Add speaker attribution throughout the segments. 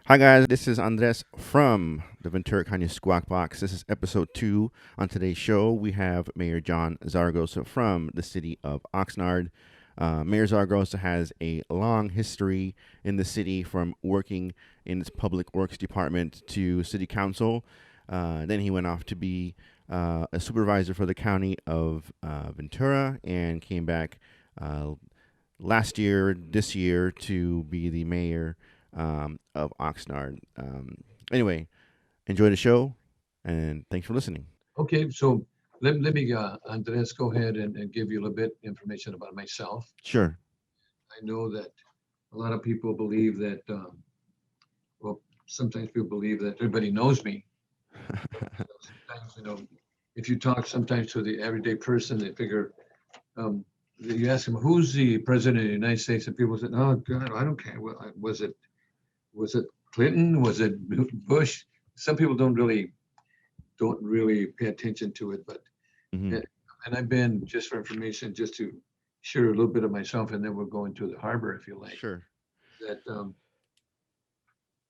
Speaker 1: Hi guys, this is Andres from the Ventura County Squawk Box. This is episode 2. On today's show, we have Mayor John Zaragoza from the city of Oxnard. Mayor Zaragoza has a long history in the city, from working in its public works department to city council. Then he went off to be a supervisor for the county of Ventura and came back uh, this year, to be the mayor of Oxnard. Anyway, enjoy the show, and thanks for listening.
Speaker 2: Okay, so let me, Andres, go ahead and give you a little bit information about myself.
Speaker 1: Sure.
Speaker 2: I know that a lot of people believe that, well, sometimes people believe that everybody knows me. Sometimes, if you talk sometimes to the everyday person, they figure, um, you ask them, who's the president of the United States? And people say, oh, God, I don't care. Well, was it Clinton? Was it Bush? Some people don't really pay attention to it, but
Speaker 1: Hmm.
Speaker 2: and and I've been, just for information, just to share a little bit of myself, and then we'll go into the harbor if you like.
Speaker 1: Sure.
Speaker 2: That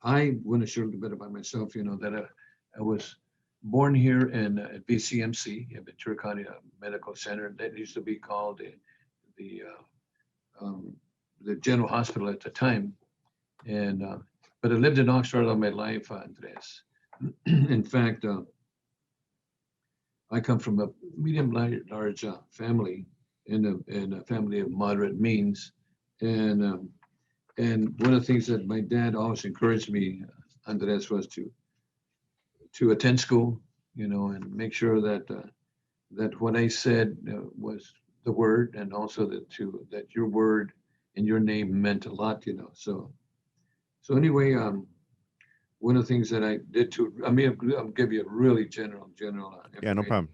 Speaker 2: I want to share a little bit about myself. That I was born here in at BCMC, Ventura County Medical Center. That used to be called um, the General Hospital at the time, and but I lived in Oxford all my life, Andres. In fact, I come from a medium large family, in a family of moderate means, and one of the things that my dad always encouraged me, Andres, was to attend school, and make sure that what I said was the word, and also that your word and your name meant a lot. So anyway, one of the things that I did I'll give you a really general
Speaker 1: Yeah, no
Speaker 2: information.
Speaker 1: problem.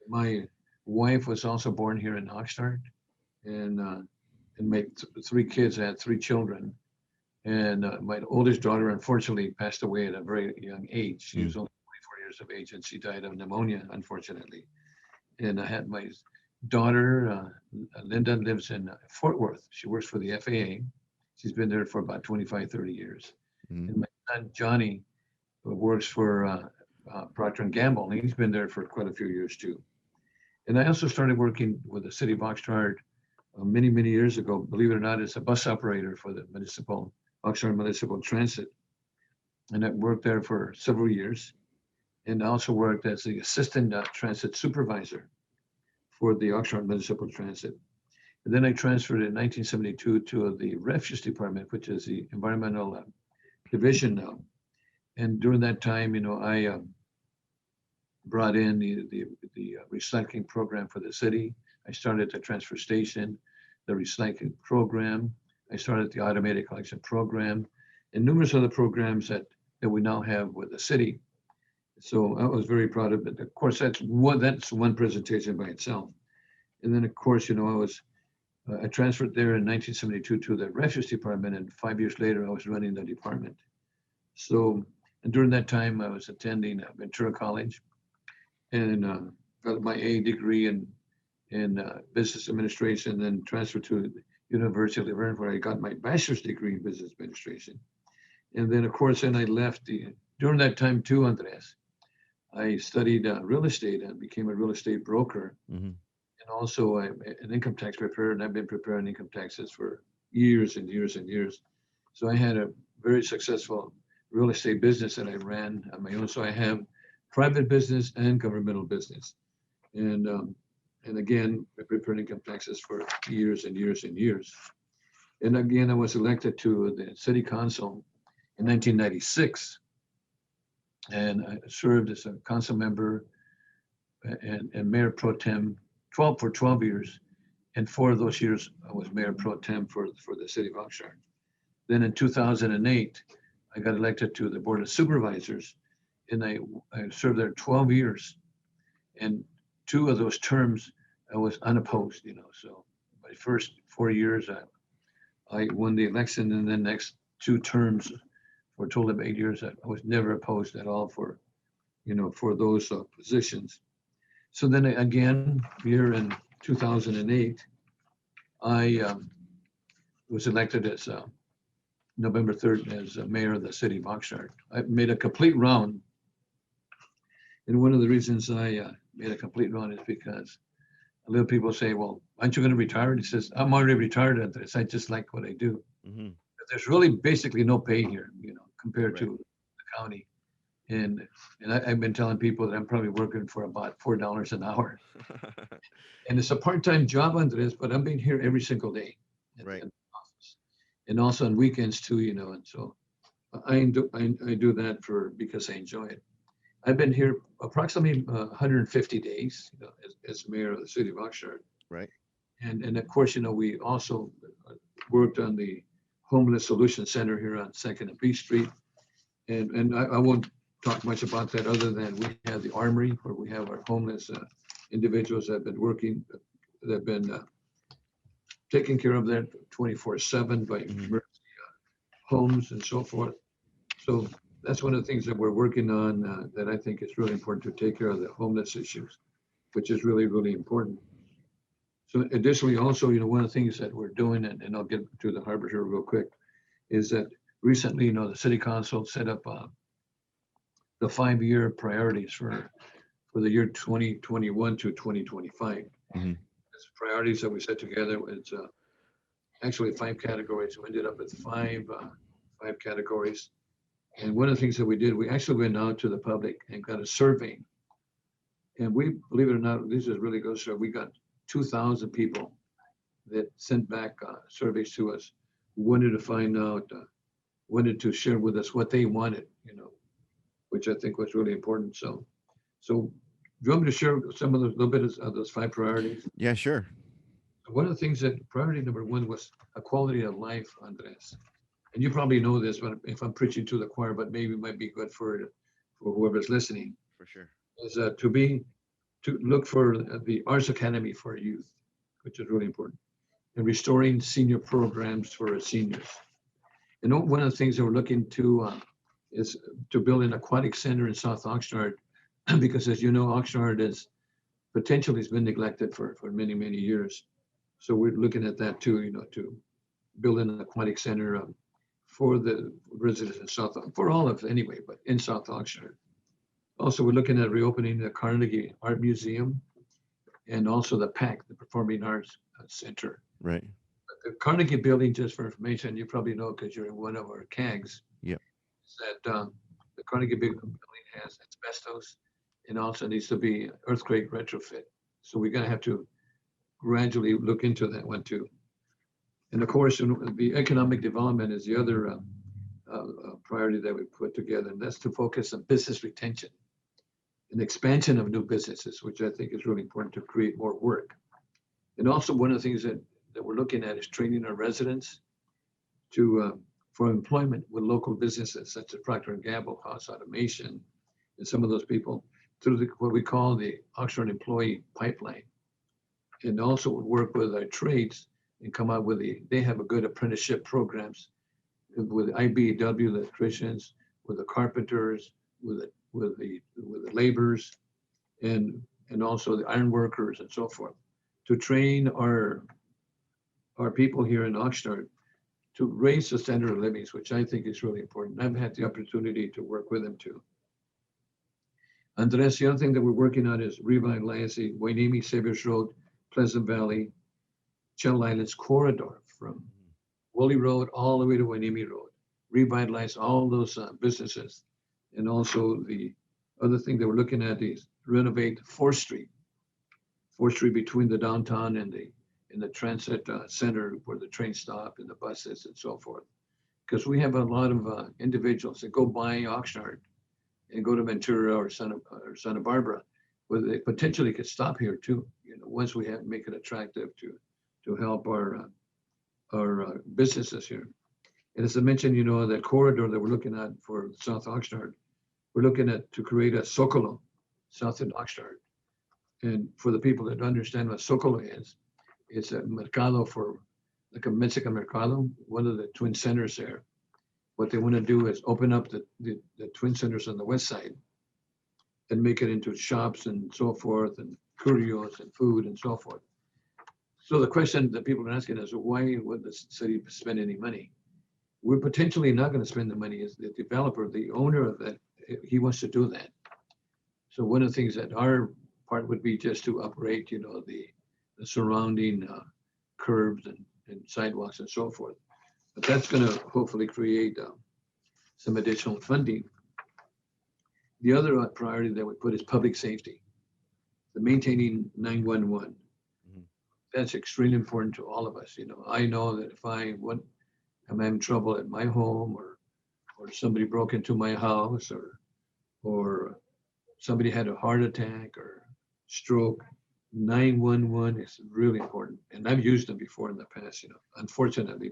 Speaker 2: My wife was also born here in Oxnard, and my three kids. I had three children, and my oldest daughter unfortunately passed away at a very young age. She
Speaker 1: Mm.
Speaker 2: was only 24 years of age, and she died of pneumonia, unfortunately. And I had my daughter, Linda, lives in Fort Worth. She works for the FAA. She's been there for about 25, 30 years.
Speaker 1: Mm.
Speaker 2: And my son Johnny works for Procter and Gamble, and he's been there for quite a few years too. And I also started working with the city of Oxnard many, many years ago, believe it or not, as a bus operator for the Oxnard Municipal Transit. And I worked there for several years, and I also worked as the assistant transit supervisor for the Oxnard Municipal Transit. And then I transferred in 1972 to the refuse department, which is the environmental division now. And during that time, I brought in the recycling program for the city. I started the transfer station, the recycling program. I started the automated collection program, and numerous other programs that we now have with the city. So I was very proud of it. Of course, that's one presentation by itself. And then, of course, I transferred there in 1972 to the refuse department, and 5 years later, I was running the department. So, and during that time, I was attending Ventura College, and got my A degree in business administration, then transferred to the University of Laverne, where I got my bachelor's degree in business administration. And then, of course, then I left during that time too, Andres. I studied real estate and became a real estate broker,
Speaker 1: Mm-hmm.
Speaker 2: and also an income tax preparer. And I've been preparing income taxes for years and years and years. So I had a very successful real estate business that I ran on my own. So I have private business and governmental business. And again, I prepared income taxes for years and years and years. And again, I was elected to the city council in 1996, and I served as a council member and mayor pro tem 12 years. And 4 of those years, I was mayor pro tem for the city of Oxnard. Then in 2008, I got elected to the board of supervisors, and I served there 12 years. And two of those terms, I was unopposed. So my first 4 years, I won the election, and then next two terms for a total of 8 years, I was never opposed at all for those positions. So then again, here in 2008, I was elected as November 3rd as mayor of the city of Oxnard. I made a complete round. And one of the reasons I made a complete round is because a little people say, well, aren't you going to retire? And he says, I'm already retired at this. I just like what I do.
Speaker 1: Mm-hmm.
Speaker 2: But there's really basically no pay here, compared
Speaker 1: Right.
Speaker 2: to the county. And I've been telling people that I'm probably working for about $4 an hour. And it's a part-time job, Andres, but I'm being here every single day at
Speaker 1: Right.
Speaker 2: the office. And also on weekends too, and so I do that because I enjoy it. I've been here approximately 150 days, as mayor of the city of Oxnard.
Speaker 1: Right.
Speaker 2: And of course, we also worked on the Homeless Solution Center here on Second and B Street. And I won't talk much about that other than we have the Armory where we have our homeless individuals that have been working, that have been taken care of that 24/7 by
Speaker 1: Mhm.
Speaker 2: homes and so forth. So that's one of the things that we're working on that I think is really important to take care of the homeless issues, which is really, really important. So additionally, also, one of the things that we're doing, and I'll get to the harbor here real quick, is that recently, the city council set up the 5-year priorities for the year 2021 to 2025.
Speaker 1: Mhm.
Speaker 2: It's priorities that we set together. It's actually 5 categories. We ended up with five categories. And one of the things that we did, we actually went out to the public and got a survey. And we, believe it or not, this is really good. So we got 2,000 people that sent back surveys to us, who wanted to find out, wanted to share with us what they wanted, which I think was really important. So do you want me to share some of those little bit of those 5 priorities?
Speaker 1: Yeah, sure.
Speaker 2: One of the things that priority number one was a quality of life, Andres. And you probably know this, but if I'm preaching to the choir, but maybe it might be good for whoever's listening,
Speaker 1: For sure.
Speaker 2: is to look for the Arts Academy for youth, which is really important, and restoring senior programs for our seniors. And one of the things that we're looking to is to build an aquatic center in South Oxnard, because as you know, Oxnard is potentially has been neglected for many, many years. So we're looking at that too, to build an aquatic center for the residents in for all of anyway, but in South Oxnard. Also, we're looking at reopening the Carnegie Art Museum and also the PAC, the Performing Arts Center.
Speaker 1: Right.
Speaker 2: The Carnegie building, just for information, you probably know because you're in one of our CAGs,
Speaker 1: Yep.
Speaker 2: is that the Carnegie building has asbestos and also needs to be earthquake retrofit. So we're going to have to gradually look into that one too. And of course, the economic development is the other priority that we put together, and that's to focus on business retention and expansion of new businesses, which I think is really important to create more work. And also one of the things that we're looking at is training our residents for employment with local businesses such as Procter & Gamble, House Automation, and some of those people through what we call the Oxnard Employee Pipeline. And also work with our trades and come out with they have a good apprenticeship programs with IBEW, the electricians, with the carpenters, with the laborers, and also the iron workers and so forth, to train our people here in Oxnard to raise the standard of living, which I think is really important. I've had the opportunity to work with them too. Andres, the other thing that we're working on is revitalizing Wainimi Saviors Road, Pleasant Valley, Channel Islands corridor from Woolley Road all the way to Wainimi Road. Revitalize all those businesses. And also the other thing that we're looking at is renovate 4th Street. 4th Street between the downtown and the transit center where the trains stop and the buses and so forth. Because we have a lot of individuals that go by Oxnard and go to Ventura or Santa Barbara, where they potentially could stop here too. Once we make it attractive to help our businesses here. And as I mentioned, that corridor that we're looking at for South Oxnard, we're looking at to create a Zocalo south in Oxnard. And for the people that understand what Zocalo is, it's a mercado like a Mexican mercado, one of the twin centers there. What they want to do is open up the twin centers on the west side and make it into shops and so forth, and curios and food and so forth. So the question that people are asking is, why would the city spend any money? We're potentially not going to spend the money. Is the developer, the owner of that, he wants to do that. So one of the things that our part would be just to upgrade, the surrounding curbs and sidewalks and so forth. But that's going to hopefully create some additional funding. The other priority that we put is public safety, the maintaining 911.
Speaker 1: Mhm.
Speaker 2: That's extremely important to all of us. I know that if I'm having trouble at my home, or somebody broke into my house, or somebody had a heart attack or stroke, 911 is really important. And I've used them before in the past, unfortunately,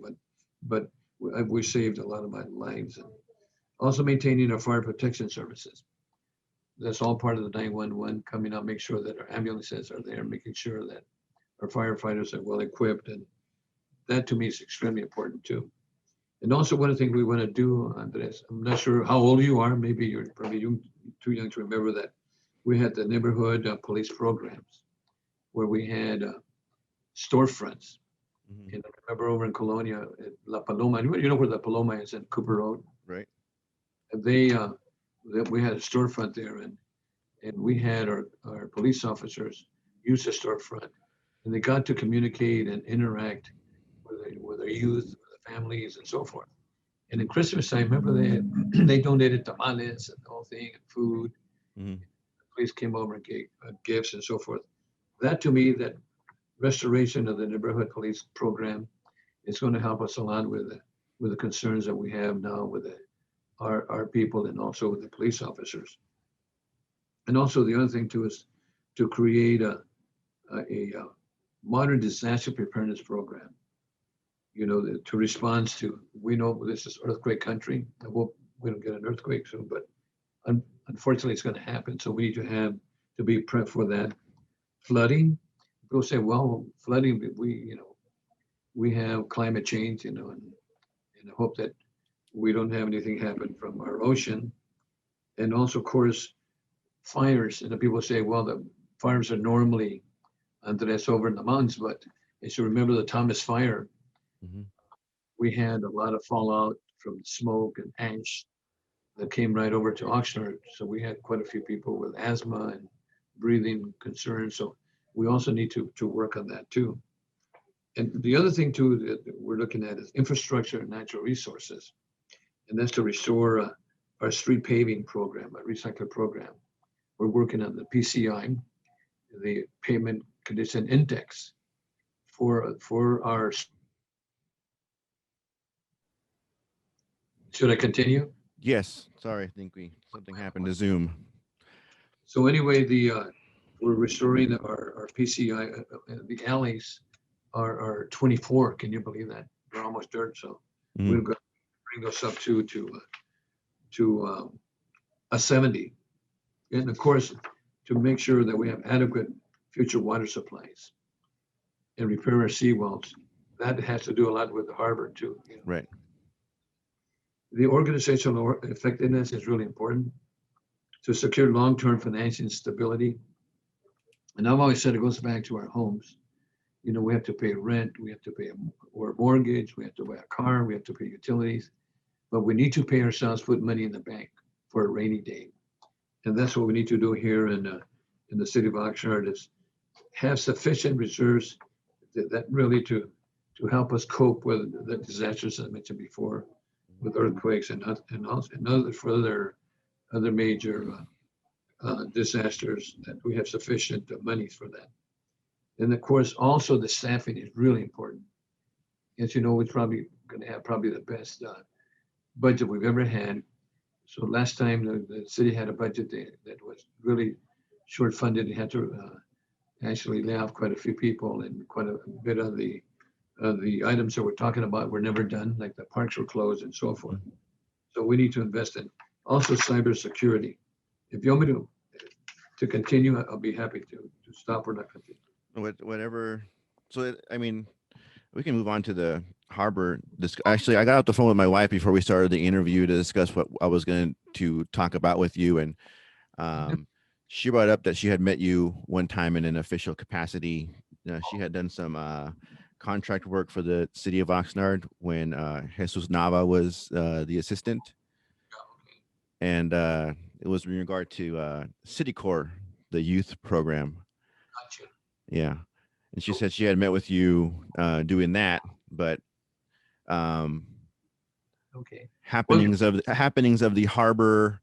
Speaker 2: but we saved a lot of my lives. And also maintaining our fire protection services. That's all part of the 911 coming out, make sure that our ambulances are there, making sure that our firefighters are well equipped. And that to me is extremely important too. And also one of the things we want to do, Andres, I'm not sure how old you are, maybe you're probably too young to remember that we had the neighborhood police programs where we had storefronts.
Speaker 1: Mhm.
Speaker 2: And I remember over in Colonia, at La Paloma, you know where the Paloma is in Cooper Road?
Speaker 1: Right.
Speaker 2: And we had a storefront there, and we had our police officers use the storefront, and they got to communicate and interact with their youth, with the families, and so forth. And in Christmas time, remember they donated tamales and the whole thing and food.
Speaker 1: Mhm.
Speaker 2: The police came over and gave gifts and so forth. That to me, that restoration of the neighborhood police program is going to help us a lot with the concerns that we have now with our people and also with the police officers. And also the other thing too is to create a modern disaster preparedness program. To respond to. We know this is earthquake country. I hope we don't get an earthquake soon, but unfortunately, it's going to happen. So we need to be prepped for that. Flooding. People say, well, flooding. We have climate change. And I hope that we don't have anything happen from our ocean. And also, of course, fires. And the people say, well, the fires are normally Andres over in the mountains, but as you remember the Thomas fire,
Speaker 1: Mhm.
Speaker 2: we had a lot of fallout from smoke and ash that came right over to Oxnard. So we had quite a few people with asthma and breathing concerns. So we also need to work on that too. And the other thing too that we're looking at is infrastructure and natural resources. And that's to restore our street paving program, our recycler program. We're working on the PCI, the pavement condition index for our. Should I continue?
Speaker 1: Yes. Sorry, I think we something happened to Zoom.
Speaker 2: So anyway, we're restoring our PCI. The alleys are 24. Can you believe that? They're almost dirt. So we're
Speaker 1: Mhm.
Speaker 2: going to bring those up to a 70. And of course, to make sure that we have adequate future water supplies and repair our seawalls. That has to do a lot with the harbor too.
Speaker 1: Right.
Speaker 2: The organizational effectiveness is really important to secure long-term financial stability. And I've always said it goes back to our homes. We have to pay rent, we have to pay or mortgage, we have to buy a car, we have to pay utilities, but we need to pay ourselves, put money in the bank for a rainy day. And that's what we need to do here in the city of Oxnard is have sufficient reserves that really to help us cope with the disasters I mentioned before, with earthquakes and also and other major disasters, that we have sufficient money for that. And of course, also the staffing is really important. As you know, we're probably going to have probably the best budget we've ever had. So last time the city had a budget that was really short funded. It had to actually lay off quite a few people, and quite a bit of the items that we're talking about were never done, like the parks were closed and so forth.
Speaker 1: Mhm.
Speaker 2: So we need to invest in also cybersecurity. If you want me to continue, I'll be happy to stop or not continue.
Speaker 1: Whatever. So I mean, we can move on to the harbor. Actually, I got off the phone with my wife before we started the interview to discuss what I was going to talk about with you, and um, she brought up that she had met you one time in an official capacity. She had done some contract work for the city of Oxnard when Jesus Nava was the assistant,
Speaker 2: Okay.
Speaker 1: and it was in regard to City Corps, the youth program.
Speaker 2: Gotcha.
Speaker 1: Yeah, and she
Speaker 2: So,
Speaker 1: said she had met with you doing that, but um,
Speaker 2: okay. Well,
Speaker 1: happenings of the harbor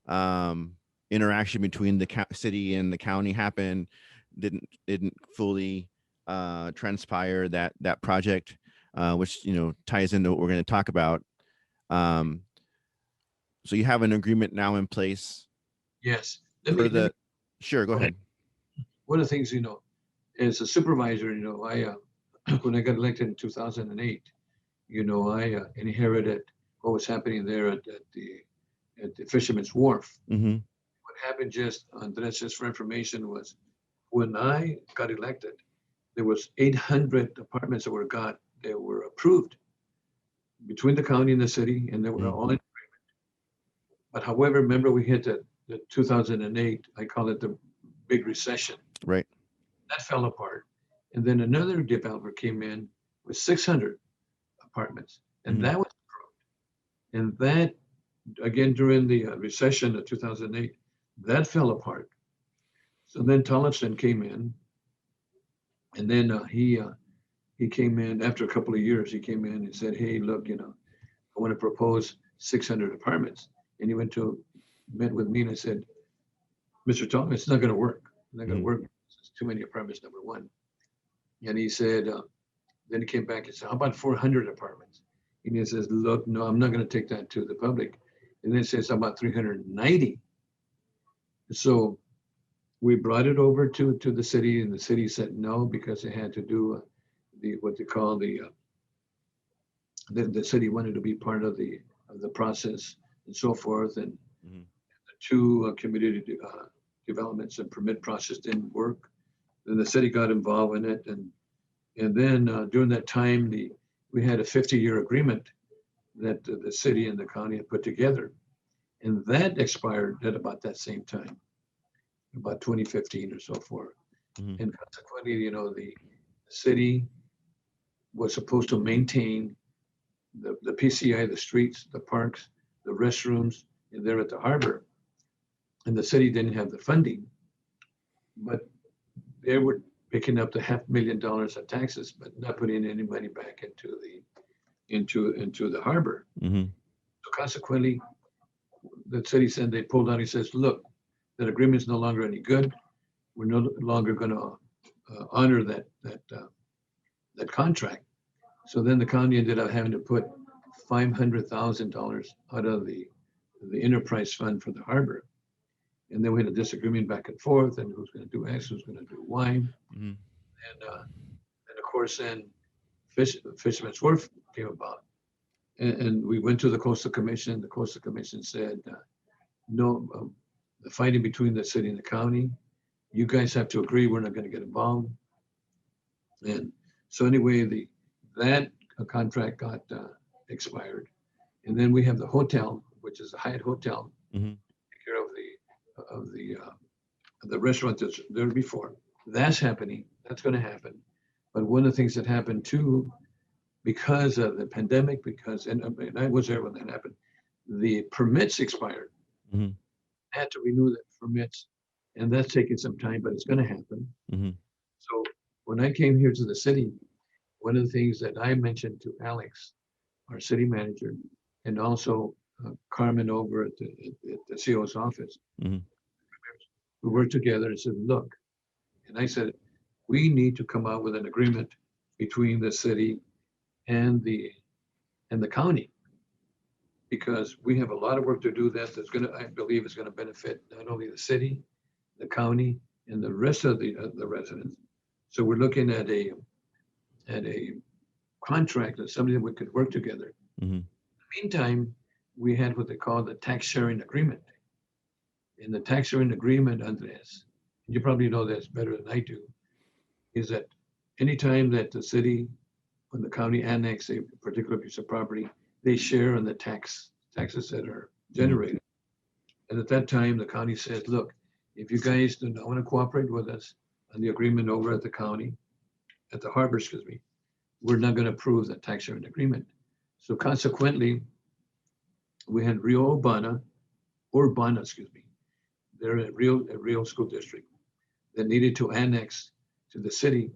Speaker 1: um, interaction between the city and the county happened didn't fully transpire that project, which ties into what we're going to talk about. Um, so you have an agreement now in place
Speaker 2: yes.
Speaker 1: for
Speaker 2: Let me
Speaker 1: the. Sure, go
Speaker 2: go ahead.
Speaker 1: ahead.
Speaker 2: One of the things, as a supervisor, I when I got elected in 2008, I inherited what was happening there at the Fisherman's Wharf.
Speaker 1: Mm-hmm.
Speaker 2: What happened, just Andres, just for information, was when I got elected, there was 800 apartments that were approved between the county and the city, and they were
Speaker 1: Mm-hmm.
Speaker 2: all in. But however, remember we hit the 2008, I call it the big recession.
Speaker 1: Right.
Speaker 2: That fell apart. And then another developer came in with 600 apartments, and
Speaker 1: Mm-hmm.
Speaker 2: that was approved. And that, again, during the recession of 2008, that fell apart. So then Tollefson came in, and then he came in after a couple of years. He came in and said, "Hey, look, I want to propose 600 apartments." And he met with me, and I said, "Mr. Thomas, it's not going to work. It's not going to
Speaker 1: Mm-hmm.
Speaker 2: work. It's too many apartments, number one." And he said, then he came back and said, "How about 400 apartments?" And he says, "Look, no, I'm not going to take that to the public." And then he says, "How about 390?" So we brought it over to the city, and the city said no because it had to do what they call the city wanted to be part of the process and so forth, and
Speaker 1: Mm-hmm.
Speaker 2: the two community developments and permit process didn't work. Then the city got involved in it, and then during that time, we had a 50-year agreement that the city and the county had put together, and that expired at about that same time, about 2015 or so forth.
Speaker 1: Mm-hmm.
Speaker 2: And consequently, the city was supposed to maintain the PCI, the streets, the parks, the restrooms, and there at the harbor. And the city didn't have the funding, but they were picking up the $500,000 of taxes, but not putting any money back into the harbor.
Speaker 1: Mm-hmm.
Speaker 2: So consequently, the city said they pulled out. He says, "Look, that agreement is no longer any good. We're no longer going to honor that contract." So then the county ended up having to put $500,000 out of the enterprise fund for the harbor. And then we had a disagreement back and forth, and who's going to do X, who's going to do Y.
Speaker 1: Mm-hmm.
Speaker 2: And of course, then Fisherman's Wharf came about. And we went to the Coastal Commission. The Coastal Commission said, no, the fighting between the city and the county, you guys have to agree, we're not going to get involved. And so anyway, that contract got expired. And then we have the hotel, which is the Hyatt Hotel,
Speaker 1: Mm-hmm.
Speaker 2: take care of the restaurant that's there before. That's happening. That's going to happen. But one of the things that happened too, because of the pandemic, and I was there when that happened, the permits expired.
Speaker 1: Mm-hmm.
Speaker 2: I had to renew the permits, and that's taking some time, but it's going to happen.
Speaker 1: Mm-hmm.
Speaker 2: So when I came here to the city, one of the things that I mentioned to Alex, our city manager, and also Carmen over at the CO's office,
Speaker 1: Mm-hmm.
Speaker 2: we worked together and said, look, and I said, we need to come out with an agreement between the city and the county, because we have a lot of work to do that's going to, I believe, is going to benefit not only the city, the county, and the rest of the residents. So we're looking at a contract that something that we could work together.
Speaker 1: Mm-hmm.
Speaker 2: In the meantime, we had what they call the tax sharing agreement. In the tax sharing agreement, Andres, you probably know this better than I do, is that anytime that the city or the county annex a particular piece of property, they share in the taxes that are generated. And at that time, the county says, look, if you guys do not want to cooperate with us on the agreement over at the county, at the harbor, excuse me, we're not going to approve the tax sharing agreement. So consequently, we had Urbana, excuse me. They're a real school district that needed to annex to the city,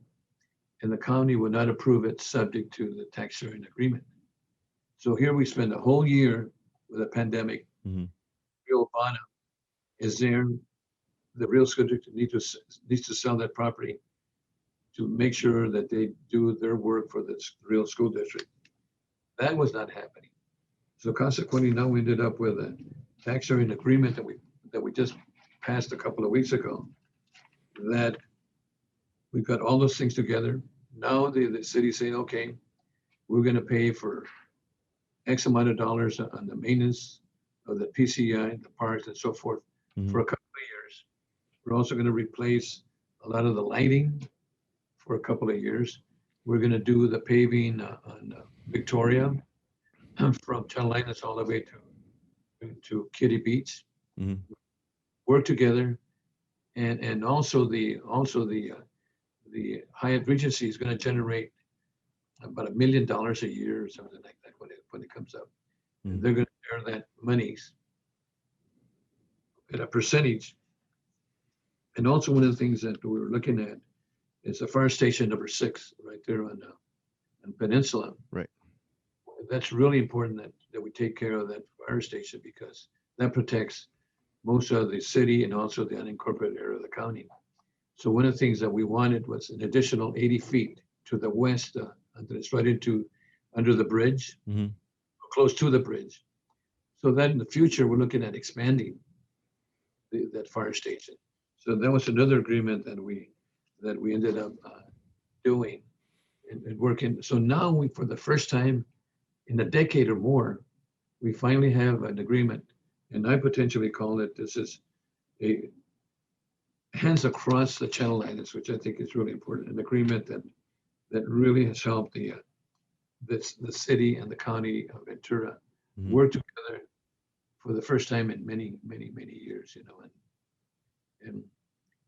Speaker 2: and the county would not approve it subject to the tax sharing agreement. So here we spend a whole year with a pandemic.
Speaker 1: Mm-hmm.
Speaker 2: Rio Urbana is there. The real school district needs to sell that property to make sure that they do their work for the real school district. That was not happening. So consequently, now we ended up with a tax sharing agreement that we just passed a couple of weeks ago. That we've got all those things together. Now the city saying, okay, we're going to pay for X amount of dollars on the maintenance of the PCI, the parks, and so forth
Speaker 1: Mm-hmm.
Speaker 2: for a couple of years. We're also going to replace a lot of the lighting for a couple of years. We're going to do the paving on Victoria from Carolinas all the way to Kitty Beach.
Speaker 1: Mm-hmm.
Speaker 2: Work together, and also the Hyatt Regency is going to generate about $1 million a year or something like that when it comes up.
Speaker 1: Mm-hmm.
Speaker 2: And they're going to share that monies at a percentage. And also one of the things that we were looking at is the fire station number 6 right there on Peninsula.
Speaker 1: Right.
Speaker 2: That's really important that we take care of that fire station because that protects most of the city and also the unincorporated area of the county. So one of the things that we wanted was an additional 80 feet to the west, and it's right under the bridge,
Speaker 1: Mm-hmm.
Speaker 2: close to the bridge. So that in the future, we're looking at expanding that fire station. So that was another agreement that we ended up doing and working. So now for the first time in a decade or more, we finally have an agreement. And I potentially call it, this is a hands across the Channel Islands, which I think is really important, an agreement that really has helped the city and the county of Ventura
Speaker 1: Mm-hmm.
Speaker 2: work together for the first time in many, many, many years,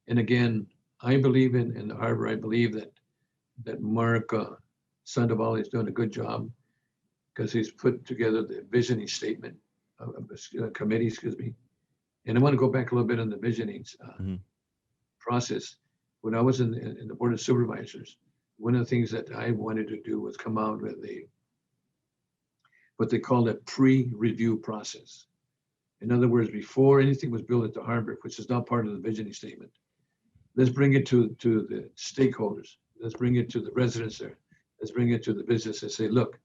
Speaker 2: and again, I believe in the harbor. I believe that Mark Sandoval is doing a good job because he's put together the visioning statement of the committee, excuse me. And I want to go back a little bit on the visioning
Speaker 1: Mm-hmm.
Speaker 2: process. When I was in the Board of Supervisors, one of the things that I wanted to do was come out with what they call a pre-review process. In other words, before anything was built at the harbor, which is not part of the visioning statement, let's bring it to the stakeholders. Let's bring it to the residents there. Let's bring it to the business and say, look,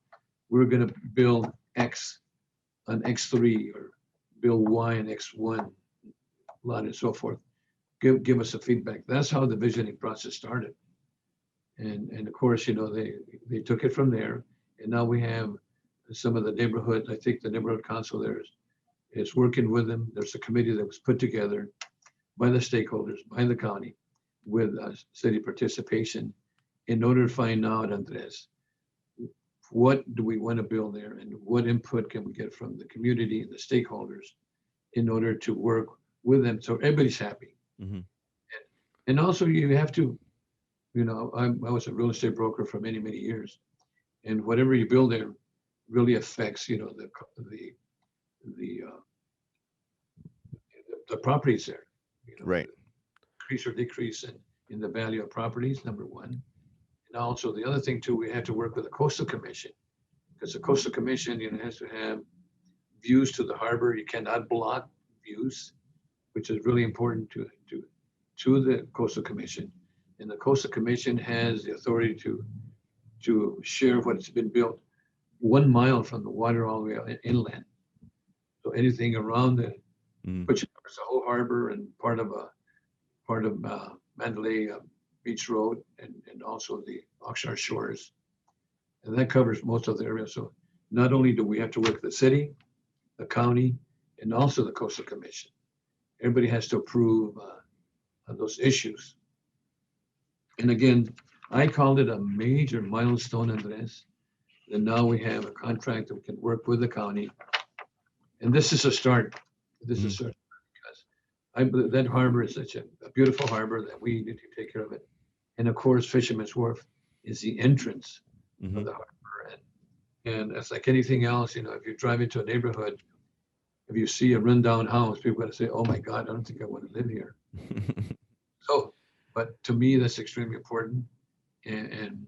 Speaker 2: we're going to build X on X3 or build Y on X1 lot and so forth. Give us a feedback. That's how the visioning process started. And of course, they took it from there. And now we have some of the neighborhood, I think the neighborhood council there is working with them. There's a committee that was put together by the stakeholders, by the county, with city participation in order to find out, Andres, what do we want to build there and what input can we get from the community and the stakeholders in order to work with them so everybody's happy.
Speaker 1: Mm-hmm.
Speaker 2: And also you have to, I was a real estate broker for many, many years. And whatever you build there really affects, the properties there.
Speaker 1: Right.
Speaker 2: Increase or decrease in the value of properties, number one. And also the other thing too, we have to work with the Coastal Commission because the Coastal Commission, has to have views to the harbor. You cannot block views, which is really important to the Coastal Commission. And the Coastal Commission has the authority to share what's been built 1 mile from the water all the way inland. So anything around which covers the whole harbor and part of Mandalay Beach Road and also the Oxnard shores. And that covers most of the area. So not only do we have to work with the city, the county, and also the Coastal Commission. Everybody has to approve those issues. And again, I called it a major milestone, Andres. And now we have a contract that we can work with the county. And this is a start. This is a start because I believe that harbor is such a beautiful harbor that we need to take care of it. And of course, Fisherman's Wharf is the entrance
Speaker 1: Mm-hmm.
Speaker 2: of the harbor. And it's like anything else, if you drive into a neighborhood, if you see a rundown house, people are going to say, "Oh my God, I don't think I want to live here." So, but to me, that's extremely important. And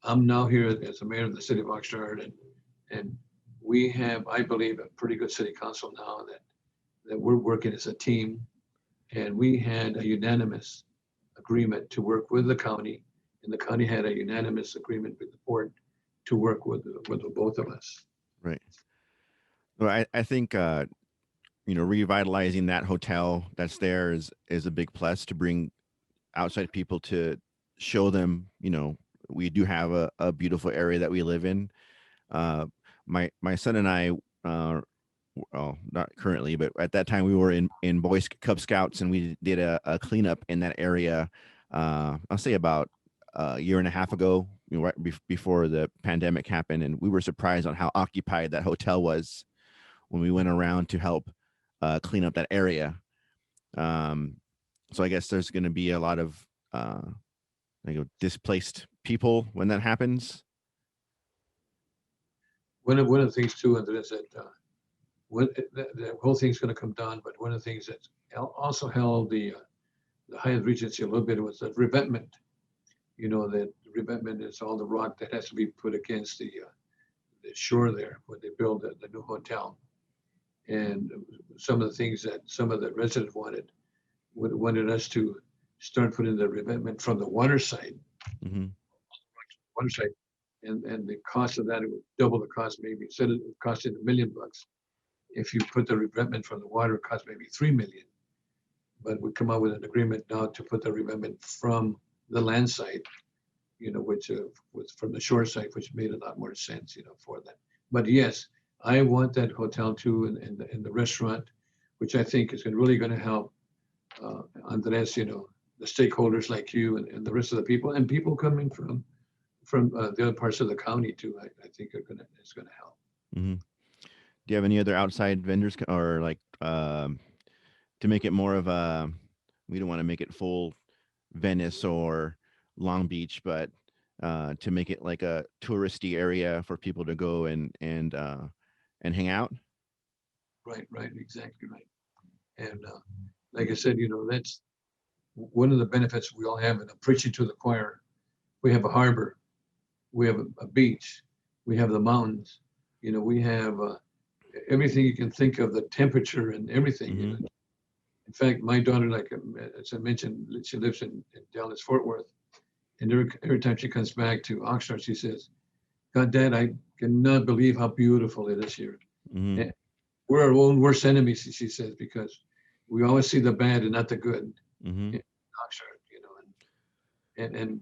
Speaker 2: I'm now here as the mayor of the city of Oxnard, and we have, I believe, a pretty good city council now that we're working as a team, and we had a unanimous agreement to work with the county, and the county had a unanimous agreement with the board to work with the both of us.
Speaker 1: Right. Well, I think revitalizing that hotel that's there is a big plus to bring outside people to show them, we do have a beautiful area that we live in. Uh, my son and I, well, not currently, but at that time we were in Cub Scouts, and we did a cleanup in that area. I'll say about a year and a half ago, right before the pandemic happened, and we were surprised on how occupied that hotel was when we went around to help clean up that area. Um, so I guess there's going to be a lot of displaced people when that happens.
Speaker 2: One of the things too, and is that the whole thing's going to come down, but one of the things that also held the Hyatt Regency a little bit was that revetment. That revetment is all the rock that has to be put against the shore there when they build the new hotel. And some of the things that some of the residents wanted us to start putting the revetment from the water side,
Speaker 1: Mm-hmm.
Speaker 2: water side, and the cost of that, it would double the cost, maybe instead of costing $1 million. If you put the revetment from the water, it costs maybe 3 million. But we come out with an agreement now to put the revetment from the land side, which was from the shore side, which made a lot more sense, for that. But yes, I want that hotel too, and the restaurant, which I think is really going to help Andres, the stakeholders like you and the rest of the people, and people coming from the other parts of the county too. I think it's gonna help.
Speaker 1: Mm-hmm. Do you have any other outside vendors or like to make it more of a? We don't want to make it full Venice or Long Beach, but to make it like a touristy area for people to go and hang out.
Speaker 2: Right, exactly right. And like I said, that's one of the benefits we all have. And I'm preaching to the choir. We have a harbor, we have a beach, we have the mountains. We have everything you can think of, the temperature and everything.
Speaker 1: Mm-hmm.
Speaker 2: In fact, my daughter, like as I mentioned, she lives in Dallas, Fort Worth, and every time she comes back to Oxnard, she says, "God, Dad, I cannot believe how beautiful it is here."
Speaker 1: Mm-hmm.
Speaker 2: And we're our own worst enemies, she says, because we always see the bad and not the good
Speaker 1: Mm-hmm.
Speaker 2: in Oxnard, and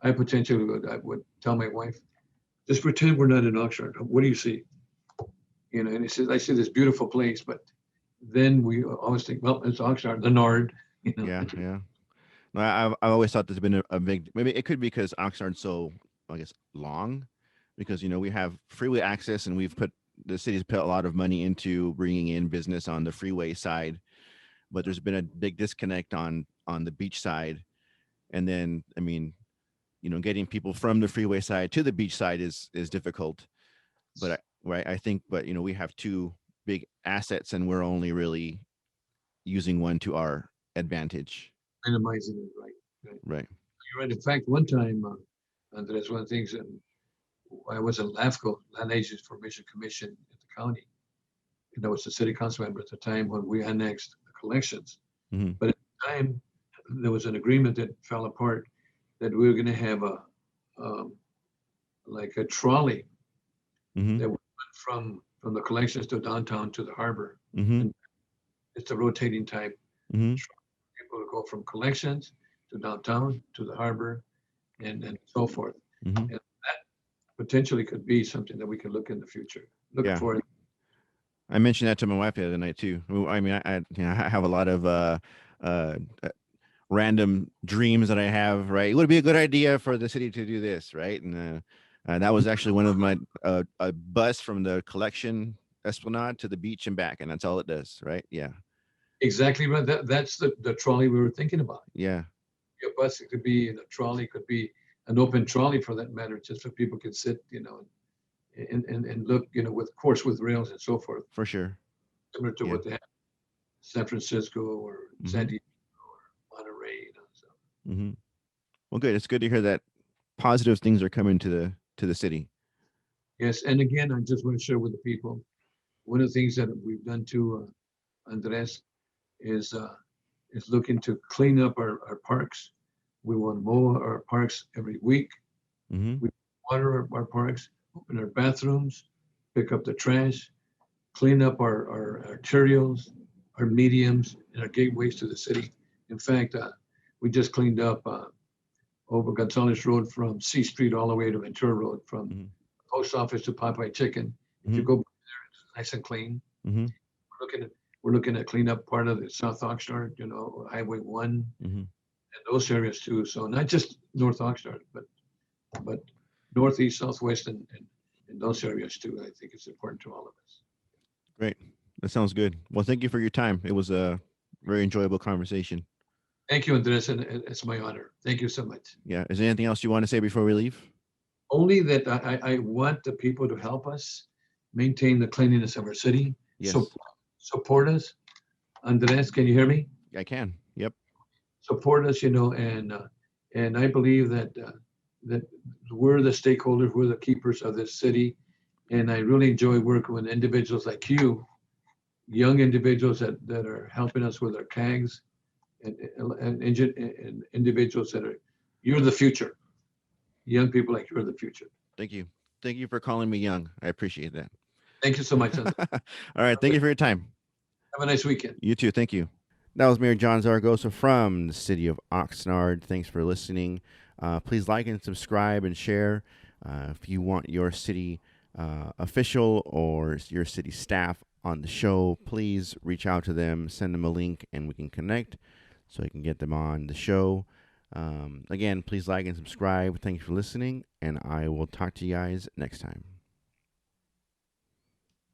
Speaker 2: I potentially I would tell my wife, just pretend we're not in Oxnard. What do you see? And he says, I see this beautiful place, but then we always think, well, it's Oxnard, the Nord, you know.
Speaker 1: Yeah, yeah. No, I've always thought there's been a big. Maybe it could be because Oxnard's so, I guess, long, because we have freeway access, and the city's put a lot of money into bringing in business on the freeway side, but there's been a big disconnect on the beach side, and then getting people from the freeway side to the beach side is difficult. But I think, but we have two big assets, and we're only really using one to our advantage.
Speaker 2: Minimizing it, right? Right.
Speaker 1: Right.
Speaker 2: You're right. In fact, one time, and that's one of the things that I was in LAFCO, Land Agents Formation Commission at the county, and I was the city council member at the time when we annexed the collections.
Speaker 1: Mm-hmm.
Speaker 2: But at the time, there was an agreement that fell apart that we were going to have um, like a trolley
Speaker 1: Mm-hmm.
Speaker 2: that went from the collections to downtown to the harbor,
Speaker 1: Mm-hmm.
Speaker 2: and it's a rotating type.
Speaker 1: Mm-hmm.
Speaker 2: People to go from collections to downtown to the harbor, and so forth.
Speaker 1: Mm-hmm.
Speaker 2: And that potentially could be something that we could look in the future. Look
Speaker 1: Yeah.
Speaker 2: for it.
Speaker 1: I mentioned that to my wife the other night too. I mean, I have a lot of uh, random dreams that I have. Right, it would be a good idea for the city to do this, right? And that was actually one of my a bus from the collection Esplanade to the beach and back, and that's all it does, right? Yeah,
Speaker 2: Exactly right. That's the trolley we were thinking about.
Speaker 1: yeah.
Speaker 2: A bus, it could be, and a trolley could be an open trolley for that matter, just so people could sit, and look, with of course with rails and so forth,
Speaker 1: For sure.
Speaker 2: similar to
Speaker 1: Yeah.
Speaker 2: what they have in San Francisco or
Speaker 1: Mm-hmm.
Speaker 2: San Diego or Monterey. So.
Speaker 1: Mm-hmm. Well, good. It's good to hear that positive things are coming to the city.
Speaker 2: Yes, and again, I just want to share with the people one of the things that we've done too, Andres, is uh, is looking to clean up our parks. We want to mow our parks every week.
Speaker 1: Mm-hmm.
Speaker 2: We water our parks, open our bathrooms, pick up the trash, clean up our arterials, our mediums, and our gateways to the city. In fact, we just cleaned up over Gonzales Road from C Street all the way to Ventura Road, from
Speaker 1: Mm-hmm.
Speaker 2: post office to Popeye Chicken. If you
Speaker 1: Mm-hmm.
Speaker 2: go there, it's nice and clean.
Speaker 1: Mm-hmm.
Speaker 2: We're looking at clean up part of the South Oxnard, Highway 1
Speaker 1: Mm-hmm.
Speaker 2: and those areas too. So not just North Oxnard, but northeast, southwest, and those areas too. I think it's important to all of us.
Speaker 1: Great. That sounds good. Well, thank you for your time. It was a very enjoyable conversation.
Speaker 2: Thank you, Andres, and it's my honor. Thank you so much.
Speaker 1: Yeah. Is there anything else you want to say before we leave?
Speaker 2: Only that I want the people to help us maintain the cleanliness of our city. So
Speaker 1: Yes,
Speaker 2: support us. Andres, can you hear me?
Speaker 1: I can. Yep.
Speaker 2: Support us, and I believe that we're the stakeholders, we're the keepers of this city, and I really enjoy working with individuals like you, young individuals that are helping us with our CAGs, and individuals that are, you're the future. Young people like you're the future.
Speaker 1: Thank you. Thank you for calling me young. I appreciate that.
Speaker 2: Thank you so much. Have
Speaker 1: All right. Thank you for your time.
Speaker 2: a nice weekend.
Speaker 1: You too. Thank you. That was Mayor John Zaragoza from the city of Oxnard. Thanks for listening. Please like and subscribe and share. If you want your city official or your city staff on the show, please reach out to them, send them a link, and we can connect so I can get them on the show. Again, please like and subscribe. Thanks for listening, and I will talk to you guys next time.